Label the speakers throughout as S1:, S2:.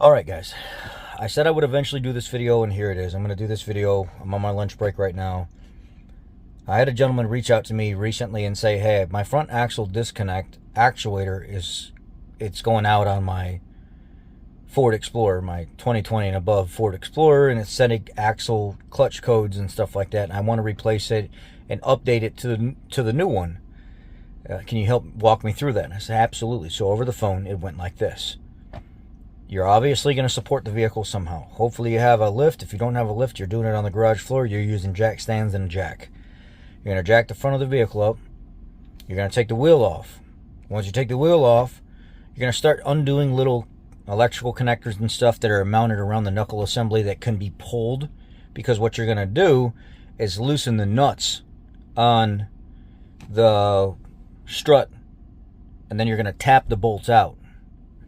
S1: Alright guys, I said I would eventually do this video, and here it is. I'm going to do this video. I'm on my lunch break right now. I had a gentleman reach out to me recently and say, hey, my front axle disconnect actuator it's going out on my Ford Explorer, my 2020 and above Ford Explorer, and it's sending axle clutch codes and stuff like that, and I want to replace it and update it to the new one. Can you help walk me through that? And I said, absolutely. So over the phone, it went like this. You're obviously going to support the vehicle somehow. Hopefully you have a lift. If you don't have a lift, you're doing it on the garage floor. You're using jack stands and a jack. You're going to jack the front of the vehicle up. You're going to take the wheel off. Once you take the wheel off, you're going to start undoing little electrical connectors and stuff that are mounted around the knuckle assembly that can be pulled, because what you're going to do is loosen the nuts on the strut, and then you're going to tap the bolts out.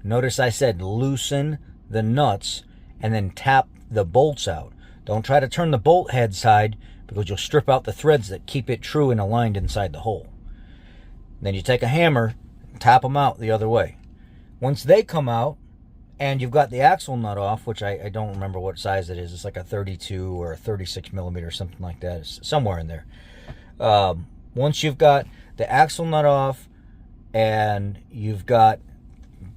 S1: Notice I said loosen the nuts and then tap the bolts out. Don't try to turn the bolt head side, because you'll strip out the threads that keep it true and aligned inside the hole. Then you take a hammer and tap them out the other way. Once they come out and you've got the axle nut off, which I don't remember what size it is. It's like a 32 or a 36 millimeter, something like that. It's somewhere in there. Once you've got the axle nut off and you've got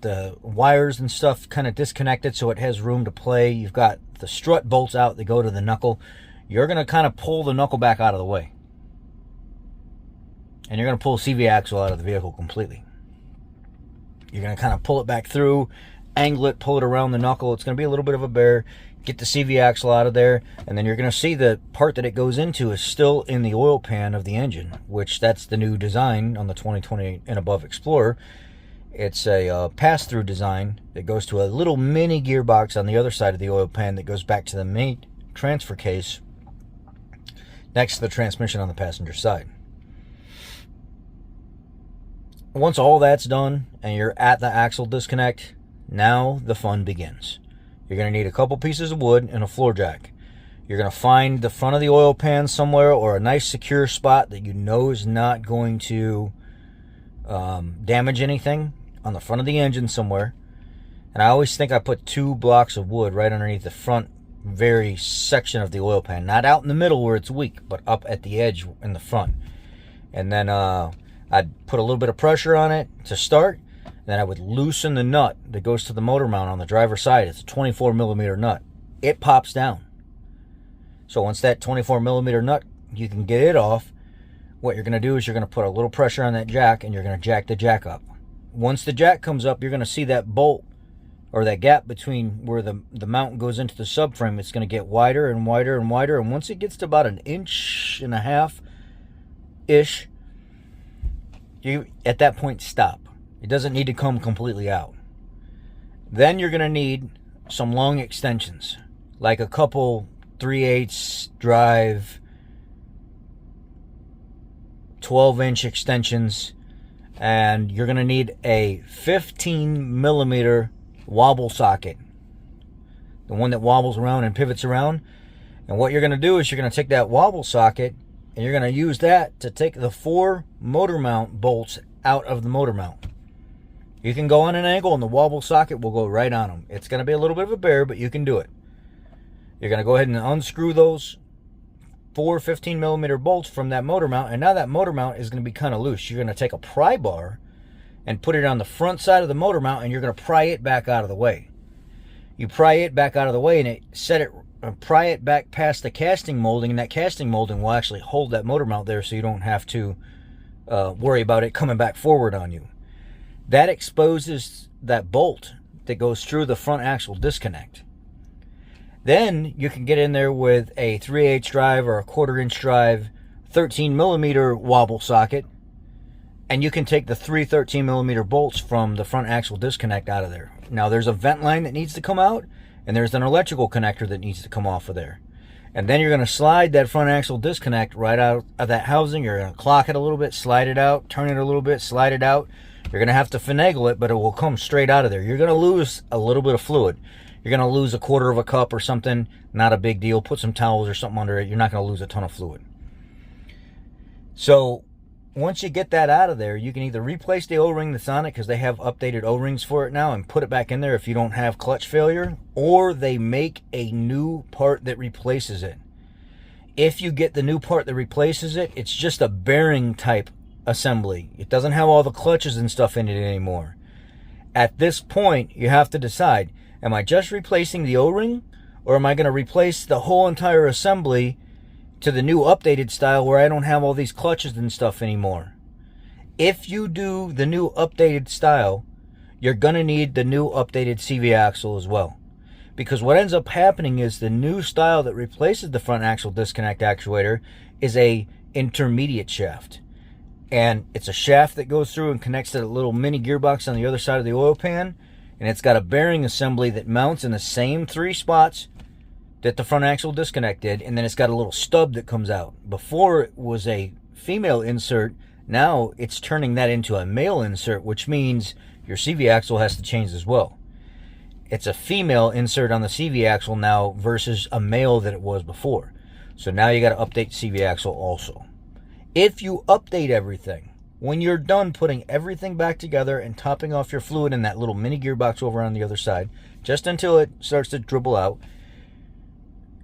S1: the wires and stuff kind of disconnected so it has room to play, you've got the strut bolts out that go to the knuckle, you're going to kind of pull the knuckle back out of the way. And you're going to pull CV axle out of the vehicle completely. You're going to kind of pull it back through, angle it, pull it around the knuckle. It's going to be a little bit of a bear. Get the CV axle out of there, and then you're going to see the part that it goes into is still in the oil pan of the engine, which that's the new design on the 2020 and above Explorer. It's a pass-through design that goes to a little mini gearbox on the other side of the oil pan that goes back to the main transfer case next to the transmission on the passenger side. Once all that's done and you're at the axle disconnect, now the fun begins. You're going to need a couple pieces of wood and a floor jack. You're going to find the front of the oil pan somewhere, or a nice secure spot that you know is not going to damage anything, on the front of the engine somewhere. And I always think I put 2 blocks of wood right underneath the front very section of the oil pan, not out in the middle where it's weak, but up at the edge in the front. And then I'd put a little bit of pressure on it to start, and then I would loosen the nut that goes to the motor mount on the driver's side. It's a 24 millimeter nut. It pops down. So once that 24 millimeter nut, you can get it off, what you're going to do is you're going to put a little pressure on that jack, and you're going to jack the jack up. Once the jack comes up, you're going to see that bolt, or that gap between where the mount goes into the subframe. It's going to get wider and wider and wider, and once it gets to about 1.5 inches-ish, you at that point stop. It doesn't need to come completely out. Then you're going to need some long extensions, like a couple 3/8 drive 12-inch extensions, and you're going to need a 15 millimeter wobble socket, the one that wobbles around and pivots around. And what you're going to do is you're going to take that wobble socket and you're going to use that to take the 4 motor mount bolts out of the motor mount. You can go on an angle and the wobble socket will go right on them. It's going to be a little bit of a bear, but you can do it. You're going to go ahead and unscrew those 4 15 millimeter bolts from that motor mount, and now that motor mount is going to be kind of loose. You're going to take a pry bar and put it on the front side of the motor mount, and you're going to pry it back out of the way. You pry it back out of the way, and pry it back past the casting molding, and that casting molding will actually hold that motor mount there, so you don't have to worry about it coming back forward on you. That exposes that bolt that goes through the front axle disconnect. Then you can get in there with a 3/8 drive or a 1/4 inch drive 13 millimeter wobble socket, and you can take the 3 13 millimeter bolts from the front axle disconnect out of there. Now there's a vent line that needs to come out, and there's an electrical connector that needs to come off of there. And then you're going to slide that front axle disconnect right out of that housing. You're going to clock it a little bit, slide it out, turn it a little bit, slide it out. You're going to have to finagle it, but it will come straight out of there. You're going to lose a little bit of fluid. You're going to lose 1/4 cup or something. Not a big deal. Put some towels or something under it. You're not going to lose a ton of fluid. So once you get that out of there, you can either replace the O-ring that's on it, because they have updated O-rings for it now, and put it back in there if you don't have clutch failure, or they make a new part that replaces it. If you get the new part that replaces it, it's just a bearing type assembly. It doesn't have all the clutches and stuff in it anymore. At this point, you have to decide, am I just replacing the O-ring, or am I going to replace the whole entire assembly to the new updated style where I don't have all these clutches and stuff anymore? If you do the new updated style, you're going to need the new updated CV axle as well. Because what ends up happening is the new style that replaces the front axle disconnect actuator is a intermediate shaft. And it's a shaft that goes through and connects to the little mini gearbox on the other side of the oil pan. And it's got a bearing assembly that mounts in the same 3 spots that the front axle disconnect did, and then it's got a little stub that comes out. Before it was a female insert, now it's turning that into a male insert, which means your CV axle has to change as well. It's a female insert on the CV axle now versus a male that it was before. So now you got to update CV axle also. If you update everything, when you're done putting everything back together and topping off your fluid in that little mini gearbox over on the other side, just until it starts to dribble out,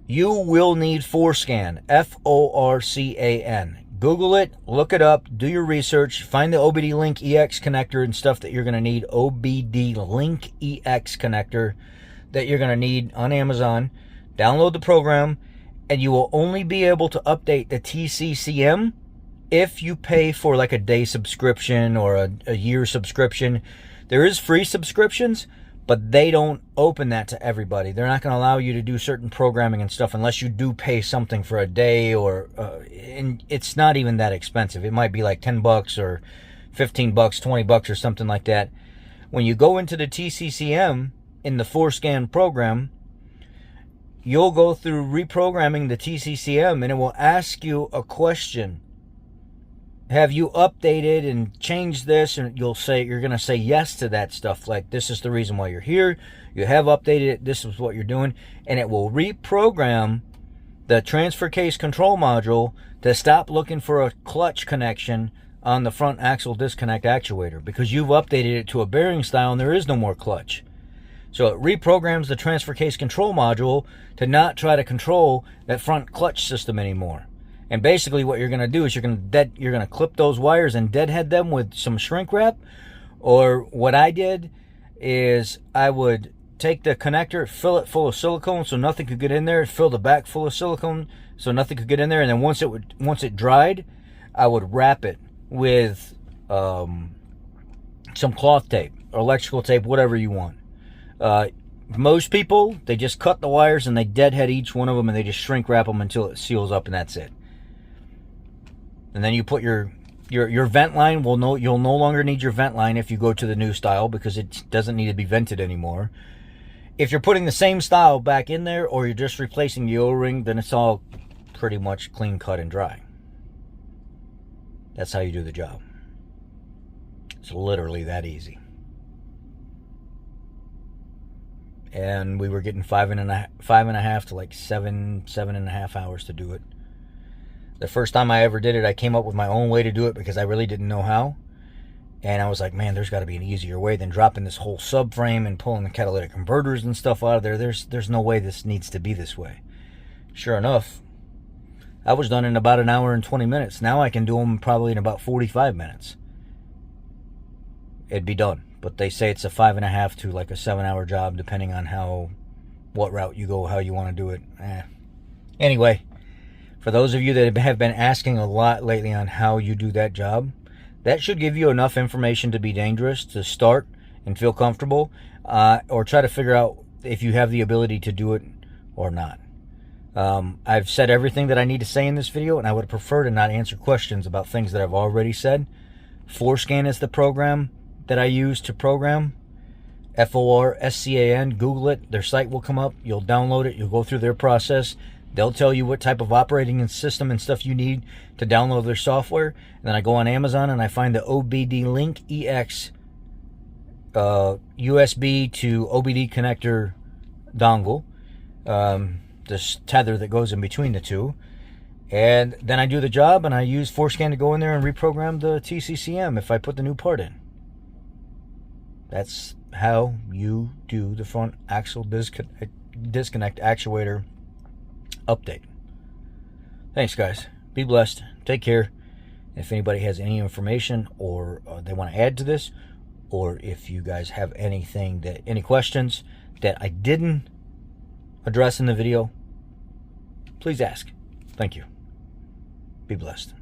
S1: you will need Forscan, F-O-R-C-A-N. Google it, look it up, do your research, find the OBD Link EX connector and stuff that you're going to need, OBD Link EX connector that you're going to need on Amazon. Download the program, and you will only be able to update the TCCM if you pay for like a day subscription or a year subscription. There is free subscriptions, but they don't open that to everybody. They're not going to allow you to do certain programming and stuff unless you do pay something for a day, or and it's not even that expensive. It might be like $10 or $15, $20 or something like that. When you go into the TCCM in the Forscan program, you'll go through reprogramming the TCCM, and it will ask you a question. Have you updated and changed this? And you're going to say yes to that stuff. Like, this is the reason why you're here. You have updated it. This is what you're doing. And it will reprogram the transfer case control module to stop looking for a clutch connection on the front axle disconnect actuator, because you've updated it to a bearing style and there is no more clutch. So it reprograms the transfer case control module to not try to control that front clutch system anymore. And basically what you're going to do is you're going to clip those wires and deadhead them with some shrink wrap. Or what I did is I would take the connector, fill it full of silicone so nothing could get in there, fill the back full of silicone so nothing could get in there, and then once it dried, I would wrap it with some cloth tape or electrical tape, whatever you want. Most people, they just cut the wires and they deadhead each one of them and they just shrink wrap them until it seals up, and that's it. And then you put your vent line. You'll no longer need your vent line if you go to the new style, because it doesn't need to be vented anymore. If you're putting the same style back in there, or you're just replacing the O-ring, then it's all pretty much clean cut and dry. That's how you do the job. It's literally that easy. And we were getting 5.5 to like 7.5 hours to do it. The first time I ever did it, I came up with my own way to do it because I really didn't know how. And I was like, man, there's got to be an easier way than dropping this whole subframe and pulling the catalytic converters and stuff out of there. There's no way this needs to be this way. Sure enough, I was done in about 1 hour and 20 minutes. Now I can do them probably in about 45 minutes. It'd be done. But they say it's a 5.5 to like a 7-hour job, depending on what route you go, how you want to do it. Anyway, for those of you that have been asking a lot lately on how you do that job, that should give you enough information to be dangerous, to start and feel comfortable, or try to figure out if you have the ability to do it or not. I've said everything that I need to say in this video, and I would prefer to not answer questions about things that I've already said. Forscan is the program that I use to program. Forscan. Google it. Their site will come up. You'll download it. You'll go through their process. They'll tell you what type of operating system and stuff you need to download their software. And then I go on Amazon and I find the OBD Link EX USB to OBD connector dongle. This tether that goes in between the two. And then I do the job, and I use ForeScan to go in there and reprogram the TCCM if I put the new part in. That's how you do the front axle disconnect actuator update. Thanks, guys. Be blessed. Take care. If anybody has any information or they want to add to this, or if you guys have any questions that I didn't address in the video, please ask. Thank you. Be blessed.